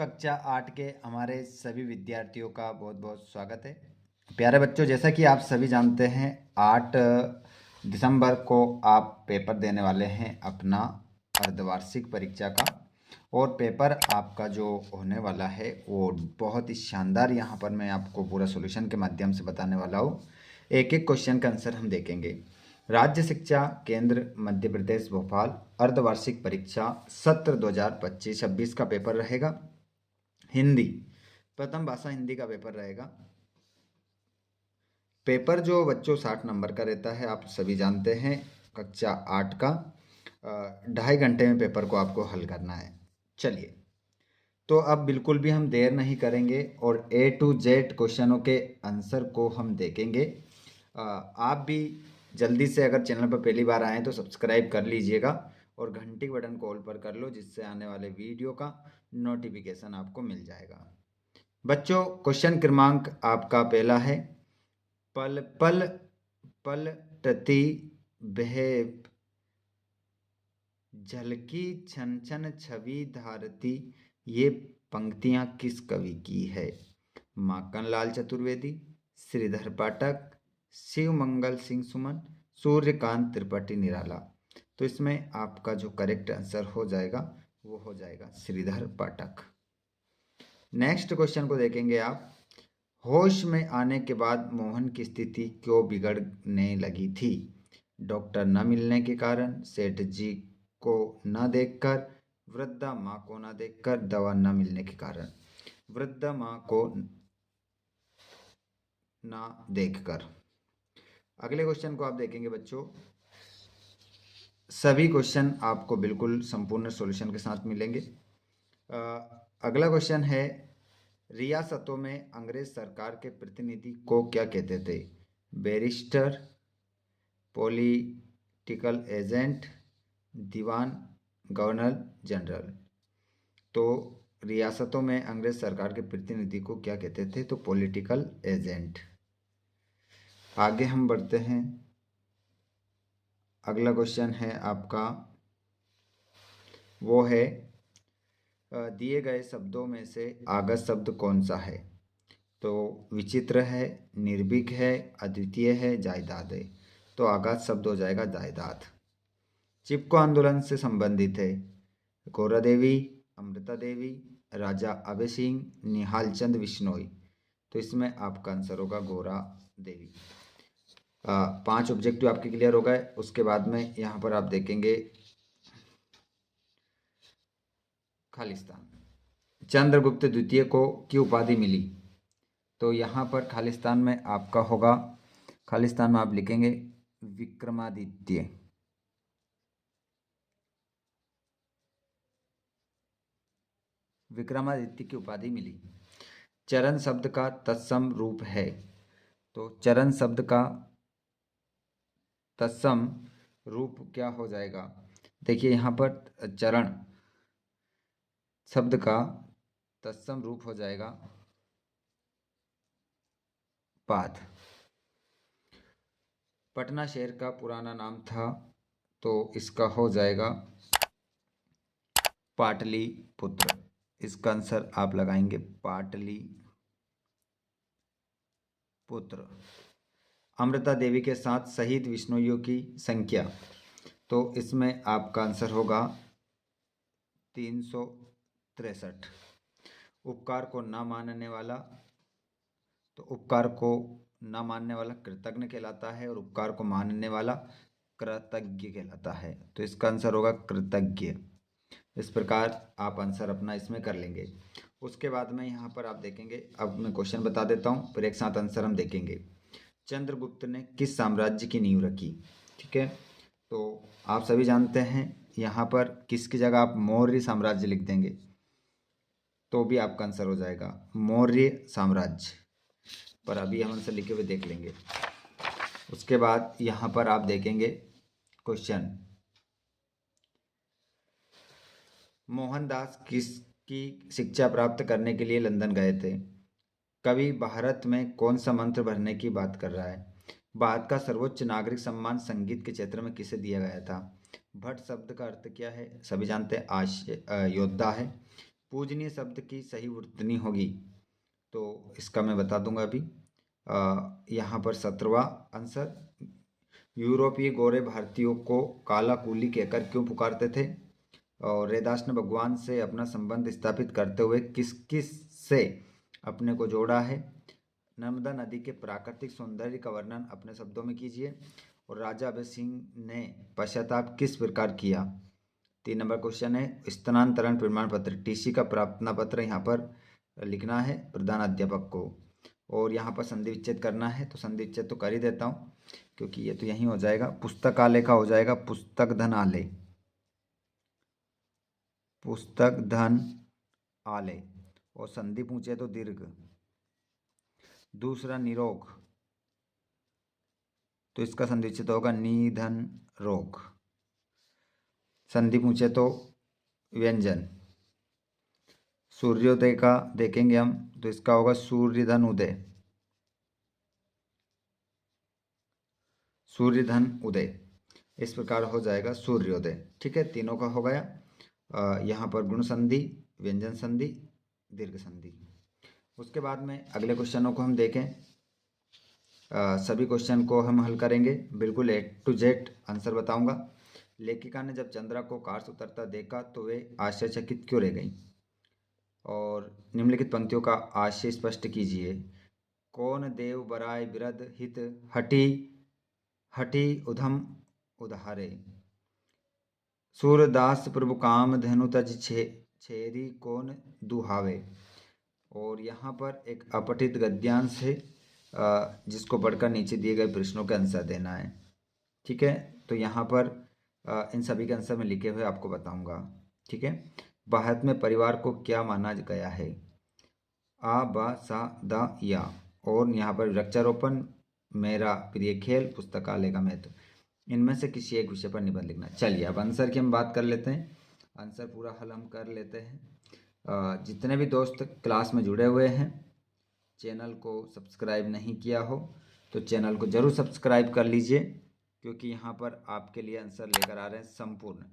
कक्षा 8 के हमारे सभी विद्यार्थियों का बहुत बहुत स्वागत है। प्यारे बच्चों, जैसा कि आप सभी जानते हैं 8 दिसंबर को आप पेपर देने वाले हैं अपना अर्धवार्षिक परीक्षा का। और पेपर आपका जो होने वाला है वो बहुत ही शानदार, यहाँ पर मैं आपको पूरा सॉल्यूशन के माध्यम से बताने वाला हूँ। एक एक क्वेश्चन का आंसर हम देखेंगे। राज्य शिक्षा केंद्र मध्य प्रदेश भोपाल अर्धवार्षिक परीक्षा सत्र 2025-26 का पेपर रहेगा। हिंदी, प्रथम भाषा हिंदी का पेपर रहेगा। पेपर जो बच्चों 60 नंबर का रहता है, आप सभी जानते हैं। कक्षा 8 का 2.5 घंटे में पेपर को आपको हल करना है। चलिए, तो अब बिल्कुल भी हम देर नहीं करेंगे और A to Z क्वेश्चनों के आंसर को हम देखेंगे। आप भी जल्दी से अगर चैनल पर पहली बार आएँ तो सब्सक्राइब कर लीजिएगा और घंटी बटन को ऑल पर कर लो, जिससे आने वाले वीडियो का नोटिफिकेशन आपको मिल जाएगा। बच्चों, क्वेश्चन क्रमांक आपका पहला है, पल पल पलटती बह झलकी छन छन छवि धारती, ये पंक्तियां किस कवि की है? माखनलाल चतुर्वेदी, श्रीधर पाठक, शिव मंगल सिंह सुमन, सूर्यकांत त्रिपाठी निराला। तो इसमें आपका जो करेक्ट आंसर हो जाएगा वो हो जाएगा श्रीधर पाठक। नेक्स्ट क्वेश्चन को देखेंगे आप। होश में आने के बाद मोहन की स्थिति क्यों बिगड़ने लगी थी? डॉक्टर न मिलने के कारण, सेठ जी को न देखकर, वृद्धा माँ को न देखकर, दवा न मिलने के कारण। वृद्धा माँ को न देखकर। अगले क्वेश्चन को आप देखेंगे बच्चों। सभी क्वेश्चन आपको बिल्कुल संपूर्ण सॉल्यूशन के साथ मिलेंगे। अगला क्वेश्चन है, रियासतों में अंग्रेज सरकार के प्रतिनिधि को क्या कहते थे? बैरिस्टर, पॉलिटिकल एजेंट, दीवान, गवर्नर जनरल। तो रियासतों में अंग्रेज सरकार के प्रतिनिधि को क्या कहते थे? तो पॉलिटिकल एजेंट। आगे हम बढ़ते हैं। अगला क्वेश्चन है आपका, वो है दिए गए शब्दों में से आगत शब्द कौन सा है? तो विचित्र है, निर्भीक है, अद्वितीय है, जायदाद है। तो आगाज शब्द हो जाएगा जायदाद। चिपको आंदोलन से संबंधित है गौरा देवी, अमृता देवी, राजा अभय सिंह, निहाल चंद बिश्नोई। तो इसमें आपका आंसर होगा गौरा देवी। 5 ऑब्जेक्टिव आपके क्लियर हो गए। उसके बाद में यहाँ पर आप देखेंगे खालिस्तान। चंद्रगुप्त द्वितीय को की उपाधि मिली? तो यहाँ पर खालिस्तान में आपका होगा, खालिस्तान में आप लिखेंगे विक्रमादित्य। विक्रमादित्य की उपाधि मिली। चरण शब्द का तत्सम रूप है? तो चरण शब्द का तत्सम रूप क्या हो जाएगा? देखिए यहाँ पर चरण शब्द का तत्सम रूप हो जाएगा पाद। पटना शहर का पुराना नाम था, तो इसका हो जाएगा पाटलिपुत्र। इसका आंसर आप लगाएंगे पाटलिपुत्र। अमृता देवी के साथ शहीद विष्णुइयों की संख्या? तो इसमें आपका आंसर होगा 363। उपकार को न मानने वाला? तो उपकार को न मानने वाला कृतज्ञ कहलाता है और उपकार को मानने वाला कृतज्ञ कहलाता है। तो इसका आंसर होगा कृतज्ञ। इस प्रकार आप आंसर अपना इसमें कर लेंगे। उसके बाद में यहाँ पर आप देखेंगे, अब मैं क्वेश्चन बता देता हूँ फिर एक साथ आंसर हम देखेंगे। चंद्रगुप्त ने किस साम्राज्य की नींव रखी? ठीक है, तो आप सभी जानते हैं यहाँ पर किसकी जगह आप मौर्य साम्राज्य लिख देंगे तो भी आपका आंसर हो जाएगा मौर्य साम्राज्य। पर अभी हम आंसर लिखे हुए देख लेंगे। उसके बाद यहाँ पर आप देखेंगे क्वेश्चन, मोहनदास किसकी शिक्षा प्राप्त करने के लिए लंदन गए थे? कवि भारत में कौन सा मंत्र भरने की बात कर रहा है? भारत का सर्वोच्च नागरिक सम्मान संगीत के क्षेत्र में किसे दिया गया था? भट्ट शब्द का अर्थ क्या है? सभी जानते हैं योद्धा है। पूजनीय शब्द की सही वर्तनी होगी, तो इसका मैं बता दूंगा अभी। यहाँ पर 17वां आंसर, यूरोपीय गोरे भारतीयों को काला कूली कहकर क्यों पुकारते थे? और रैदास ने भगवान से अपना संबंध स्थापित करते हुए किस किस से अपने को जोड़ा है? नर्मदा नदी के प्राकृतिक सौंदर्य का वर्णन अपने शब्दों में कीजिए। और राजा अभय सिंह ने पश्चाताप किस प्रकार किया? 3 नंबर क्वेश्चन है, स्थानांतरण प्रमाण पत्र टीसी का प्रार्थना पत्र यहाँ पर लिखना है प्रधान अध्यापक को। और यहाँ पर संधि विच्छेद करना है, तो संधि विच्छेद तो कर ही देता हूँ क्योंकि ये तो यहीं हो जाएगा। पुस्तकालय का हो जाएगा पुस्तक धन आलय, पुस्तक धन आलय। और संधि पूछे तो दीर्घ। दूसरा निरोग, तो इसका संधि विच्छेद होगा निधन रोग। संधि पूछे तो व्यंजन। सूर्योदय का देखेंगे हम, तो इसका होगा सूर्यधन उदय, सूर्यधन उदय। इस प्रकार हो जाएगा सूर्योदय। ठीक है, तीनों का हो गया। यहाँ पर गुण संधि, व्यंजन संधि, दीर्घ संधि। उसके बाद में अगले क्वेश्चनों को हम देखें। सभी क्वेश्चन को हम हल करेंगे, बिल्कुल A to Z आंसर बताऊंगा। लेखिका ने जब चंद्रा को कार से उतरता देखा तो वे आश्चर्यचकित क्यों रह गई? और निम्नलिखित पंक्तियों का आशय स्पष्ट कीजिए। कौन देव बराय विरद हित हठी हठी उधम उधारे, सूरदास प्रभु काम धनु तज छेरी कौन दुहावे। और यहाँ पर एक अपठित गद्यांश है, जिसको पढ़कर नीचे दिए गए प्रश्नों के आंसर देना है। ठीक है, तो यहाँ पर इन सभी के आंसर में लिखे हुए आपको बताऊंगा। ठीक है, भारत में परिवार को क्या माना गया है? आ बा सा दा या। और यहाँ पर वृक्षारोपण, मेरा प्रिय खेल, पुस्तकालय का महत्व। इनमें से किसी एक विषय पर निबंध लिखना। चलिए अब आंसर की हम बात कर लेते हैं। आंसर पूरा हल हम कर लेते हैं। जितने भी दोस्त क्लास में जुड़े हुए हैं, चैनल को सब्सक्राइब नहीं किया हो तो चैनल को ज़रूर सब्सक्राइब कर लीजिए, क्योंकि यहाँ पर आपके लिए आंसर लेकर आ रहे हैं संपूर्ण,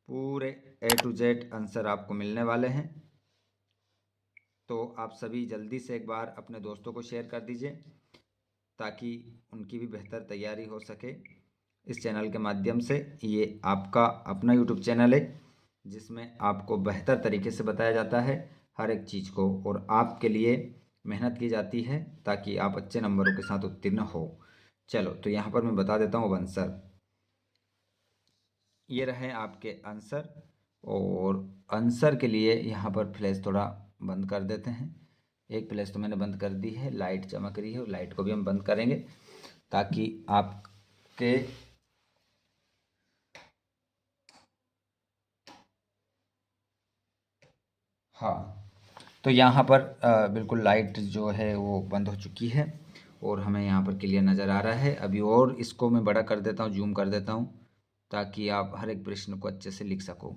पूरे A to Z आंसर आपको मिलने वाले हैं। तो आप सभी जल्दी से एक बार अपने दोस्तों को शेयर कर दीजिए ताकि उनकी भी बेहतर तैयारी हो सके। इस चैनल के माध्यम से, ये आपका अपना YouTube चैनल है जिसमें आपको बेहतर तरीके से बताया जाता है हर एक चीज़ को, और आपके लिए मेहनत की जाती है ताकि आप अच्छे नंबरों के साथ उत्तीर्ण हो। चलो, तो यहाँ पर मैं बता देता हूँ आंसर। ये रहे आपके आंसर। और आंसर के लिए यहाँ पर फ्लैश थोड़ा बंद कर देते हैं। एक फ्लैश तो मैंने बंद कर दी है, लाइट चमक रही है, और लाइट को भी हम बंद करेंगे ताकि आपके हाँ, तो यहाँ पर बिल्कुल लाइट जो है वो बंद हो चुकी है और हमें यहाँ पर क्लियर नज़र आ रहा है। अभी और इसको मैं बड़ा कर देता हूँ, जूम कर देता हूँ ताकि आप हर एक प्रश्न को अच्छे से लिख सको।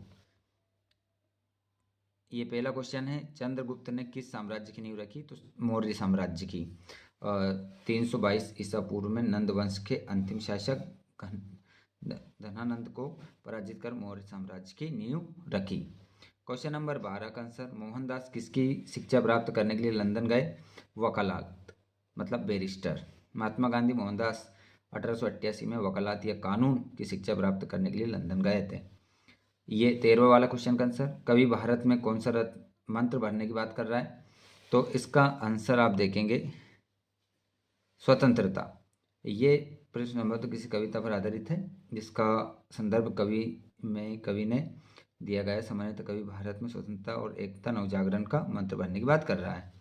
ये पहला क्वेश्चन है, चंद्रगुप्त ने किस साम्राज्य की नींव रखी? तो मौर्य साम्राज्य की। 322 ईसा पूर्व में नंद वंश के अंतिम शासक धनानंद को पराजित कर मौर्य साम्राज्य की नींव रखी। क्वेश्चन नंबर 12 का आंसर, मोहनदास किसकी शिक्षा प्राप्त करने के लिए लंदन गए? वकालत, मतलब बैरिस्टर। महात्मा गांधी मोहनदास 1888 में वकालत या कानून की शिक्षा प्राप्त करने के लिए लंदन गए थे। ये 13वां वाला क्वेश्चन का आंसर, कवि भारत में कौन सा मंत्र भरने की बात कर रहा है? तो इसका आंसर आप देखेंगे स्वतंत्रता। ये प्रश्न नंबर तो किसी कविता पर आधारित है जिसका संदर्भ कवि ने दिया गया है। सामान्यतः कवि भारत में स्वतंत्रता और एकता नवजागरण का मंत्र भरने की बात कर रहा है।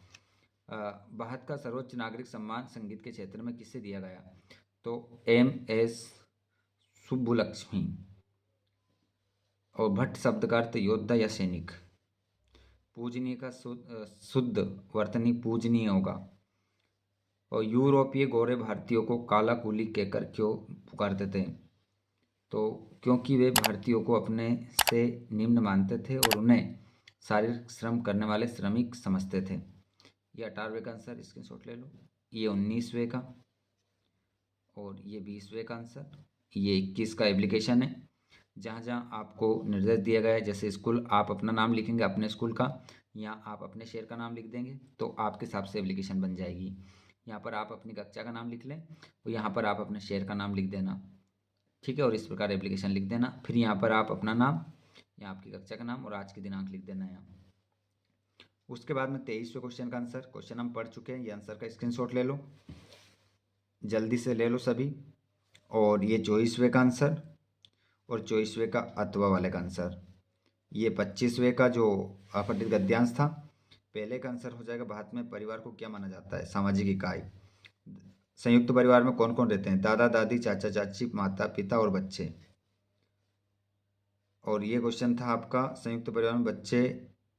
भारत का सर्वोच्च नागरिक सम्मान संगीत के क्षेत्र में किससे दिया गया? तो MS सुब्बुलक्ष्मी। और भट्ट शब्द का अर्थ योद्धा या सैनिक। पूजनीय का शुद्ध वर्तनी पूजनीय होगा। और यूरोपीय गोरे भारतीयों को काला कूली कहकर क्यों पुकारते थे? तो क्योंकि वे भारतीयों को अपने से निम्न मानते थे और उन्हें शारीरिक श्रम करने वाले श्रमिक समझते थे। ये 18वें का आंसर, स्क्रीनशॉट ले लो। ये 19वें का, और ये 20वें का आंसर। ये 21 का एप्लीकेशन है। जहाँ जहाँ आपको निर्देश दिया गया है, जैसे स्कूल आप अपना नाम लिखेंगे अपने स्कूल का, या आप अपने शहर का नाम लिख देंगे तो आपके हिसाब से एप्लीकेशन बन जाएगी। यहाँ पर आप अपनी कक्षा का नाम लिख लें और यहाँ पर आप अपने शहर का नाम लिख देना, ठीक है, और इस प्रकार एप्लीकेशन लिख देना। फिर यहाँ पर आप अपना नाम, यहाँ आपकी कक्षा का नाम और आज की दिनांक लिख देना यहाँ। उसके बाद में 23वें क्वेश्चन का आंसर, क्वेश्चन हम पढ़ चुके हैं, ये आंसर का स्क्रीनशॉट ले लो, जल्दी से ले लो सभी। और ये 24वें का आंसर और 24वें का अथवा वाले का आंसर। ये 25वें का जो अपठित गद्यांश था, पहले का आंसर हो जाएगा भारत में परिवार को क्या माना जाता है, सामाजिक इकाई। संयुक्त परिवार में कौन कौन रहते हैं, दादा दादी चाचा चाची माता पिता और बच्चे। और ये क्वेश्चन था आपका, संयुक्त परिवार में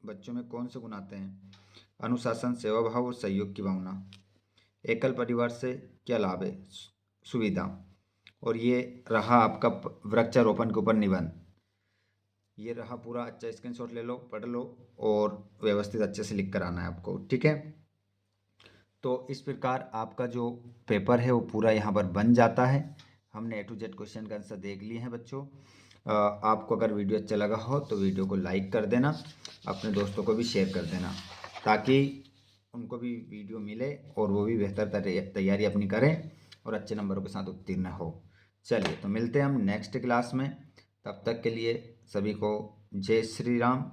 बच्चों में कौन से गुण आते हैं, अनुशासन सेवा भाव और सहयोग की भावना। एकल परिवार से क्या लाभ है, सुविधा। और ये रहा आपका वृक्षारोपण के ऊपर निबंध। ये रहा पूरा, अच्छा स्क्रीनशॉट ले लो, पढ़ लो और व्यवस्थित अच्छे से लिख कर आना है आपको, ठीक है। तो इस प्रकार आपका जो पेपर है वो पूरा यहाँ पर बन जाता है। हमने A to Z क्वेश्चन का आंसर देख लिए हैं बच्चों। आपको अगर वीडियो अच्छा लगा हो तो वीडियो को लाइक कर देना, अपने दोस्तों को भी शेयर कर देना, ताकि उनको भी वीडियो मिले और वो भी बेहतर तैयारी अपनी करें और अच्छे नंबरों के साथ उत्तीर्ण हो। चलिए तो मिलते हैं हम नेक्स्ट क्लास में, तब तक के लिए सभी को जय श्री राम।